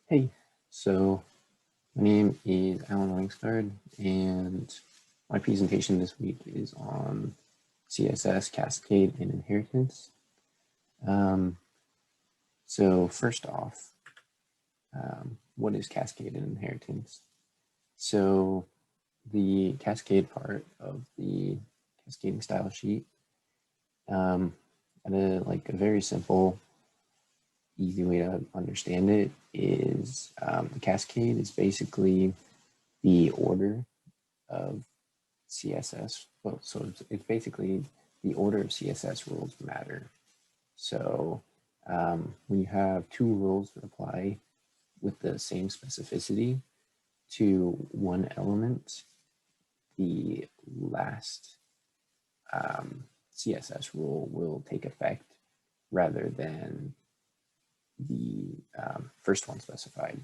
Hey, so my name is Alan Wingsgard, and my presentation this week is on CSS Cascade and Inheritance. So first off, what is Cascade and Inheritance? So the Cascade part of the cascading style sheet, at a very simple, easy way to understand it is the cascade is basically the order of CSS. Well, so it's basically the order of CSS rules matter. So when you have two rules that apply with the same specificity to one element, the last CSS rule will take effect rather than the first one specified.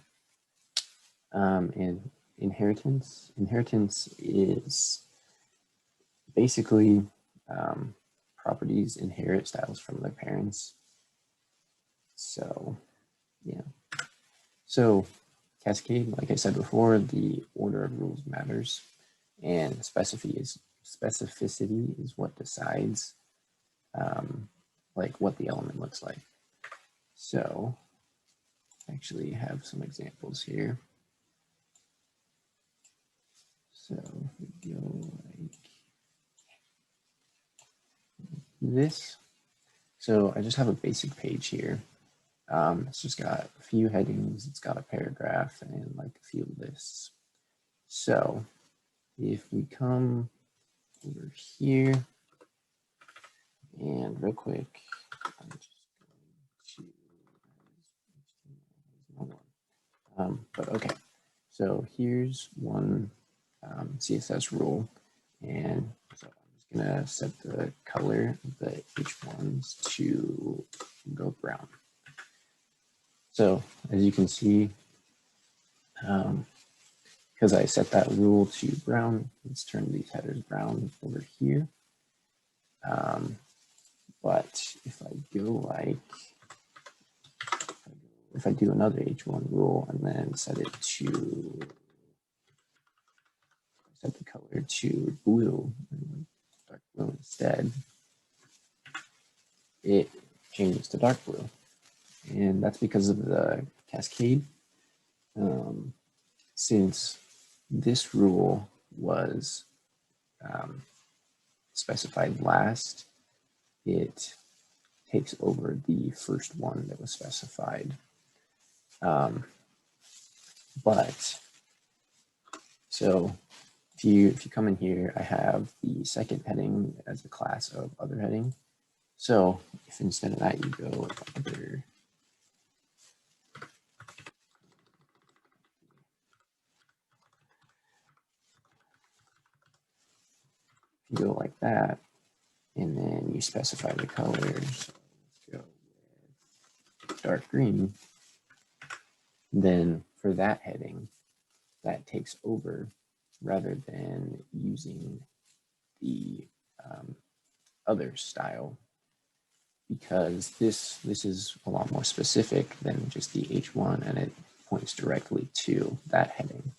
And inheritance is basically properties inherit styles from their parents. So yeah. So cascade, like I said before, the order of rules matters, and specificity is what decides like what the element looks like. So I actually have some examples here. So if we go like this. So I just have a basic page here. It's just got a few headings, it's got a paragraph, and like a few lists. So if we come over here, and real quick, I'm just going to, but okay. So here's one CSS rule, and so I'm just gonna set the color of the H1s to go brown. So as you can see, because I set that rule to brown, let's turn these headers brown over here. But if I go like, if I do another H1 rule and then set it to, set the color to blue, dark blue instead, it changes to dark blue. And that's because of the cascade. Since this rule was specified last, it takes over the first one that was specified. But so if you come in here, I have the second heading as a class of other heading. So if instead of that you go with other, if you go like that, and then you specify the colors, so let's go with dark green, then for that heading, that takes over rather than using the other style, because this is a lot more specific than just the H1, and it points directly to that heading.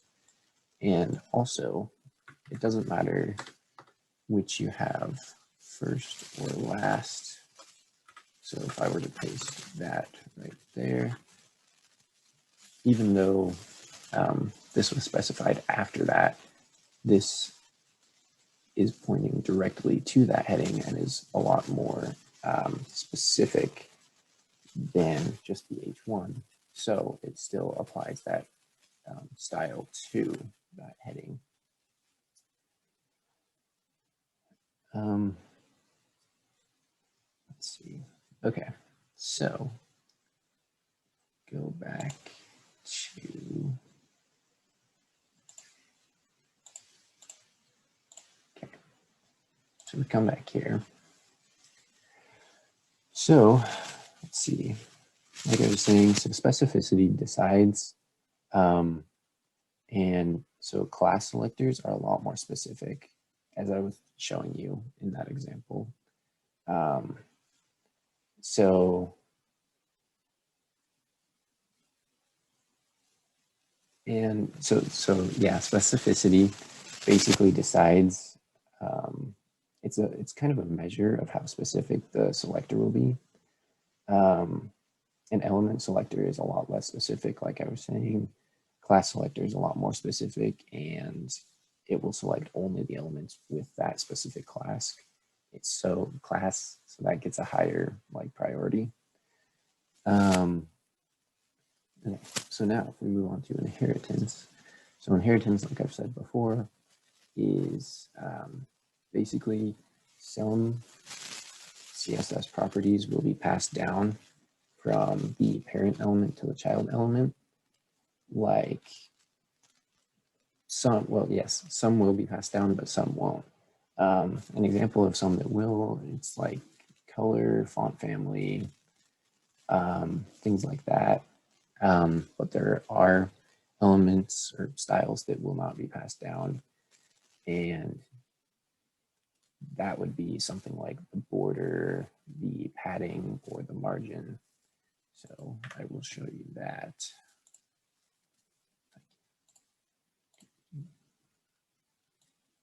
And also, it doesn't matter which you have first or last. So if I were to paste that right there, even though this was specified after that, this is pointing directly to that heading and is a lot more specific than just the H1. So it still applies that style to that heading. Let's see. Okay, so go back to, okay, so we come back here. So let's see, like I was saying, so specificity decides, and so class selectors are a lot more specific, as I was showing you in that example. So And so yeah, specificity basically decides, it's kind of a measure of how specific the selector will be. An element selector is a lot less specific, like I was saying. Class selector is a lot more specific, and it will select only the elements with that specific class. It's so class, so that gets a higher like priority. So now if we move on to inheritance. So inheritance, like I've said before, is basically some CSS properties will be passed down from the parent element to the child element. Like some, well, yes, some will be passed down, but some won't. An example of some that will, it's like color, font family, things like that. But there are elements or styles that will not be passed down. And that would be something like the border, the padding, or the margin. So I will show you that.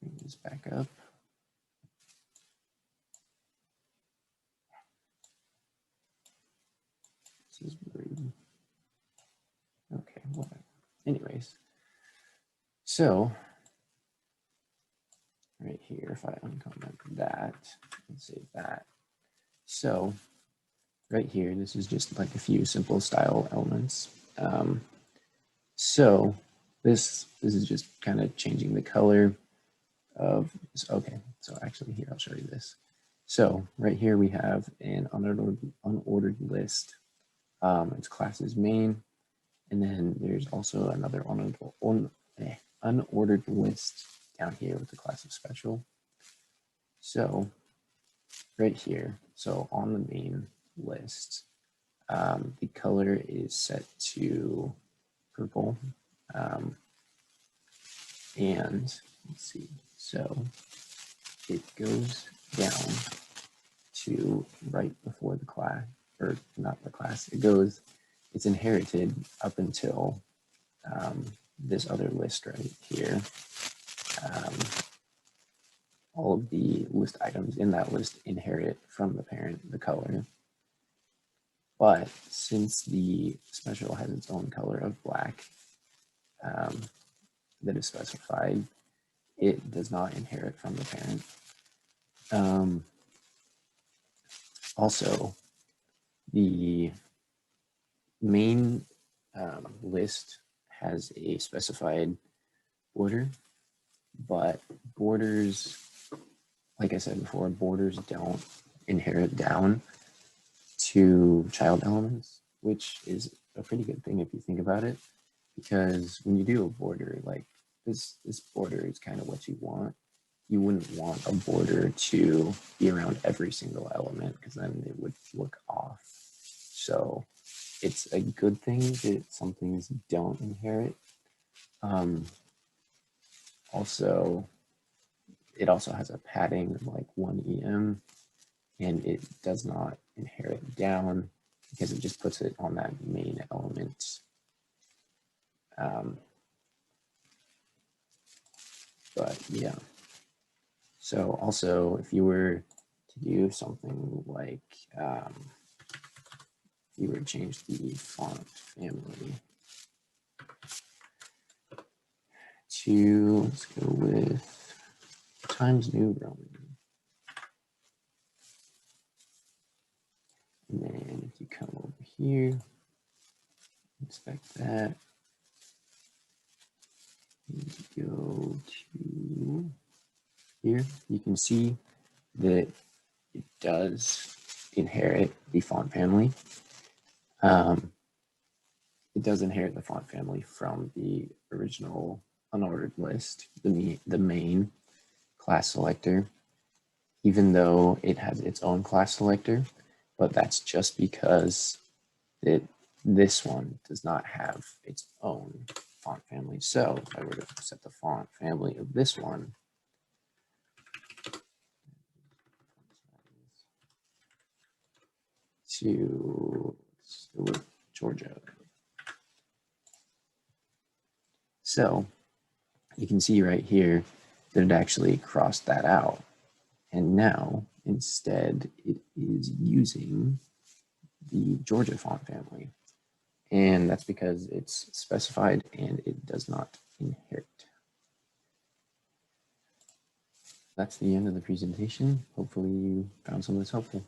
Bring this back up. This is rude. Okay, whatever. Anyways, so right here, if I uncomment that and save that. So right here, this is just like a few simple style elements. So this is just kind of changing the color of this. Okay, so actually here, I'll show you this. So right here we have an unordered list. Its class is main, and then there's also another unordered list down here with the class of special. So right here, so on the main list, the color is set to purple. And let's see, so it goes down to right before the class, or not the class, it's inherited up until this other list right here. All of the list items in that list inherit from the parent, the color. But since the special has its own color of black that is specified, it does not inherit from the parent. Also, the main list has a specified border, but borders, like I said before, borders don't inherit down to child elements, which is a pretty good thing if you think about it, because when you do a border, like this border is kind of what you want. You wouldn't want a border to be around every single element, because then it would look off. So it's a good thing that some things don't inherit. Also, it also has a padding of like 1 EM, and it does not inherit down because it just puts it on that main element. But yeah. So also, if you were to do something like, you would change the font family to, let's go with Times New Roman. And then if you come over here, inspect that, you go to here, you can see that it does inherit the font family. It does inherit the font family from the original unordered list, the main class selector, even though it has its own class selector, but that's just because this one does not have its own font family. So if I were to set the font family of this one to Georgia, So you can see right here that it actually crossed that out. And now instead it is using the Georgia font family. And that's because it's specified and it does not inherit. That's the end of the presentation. Hopefully you found some of this helpful.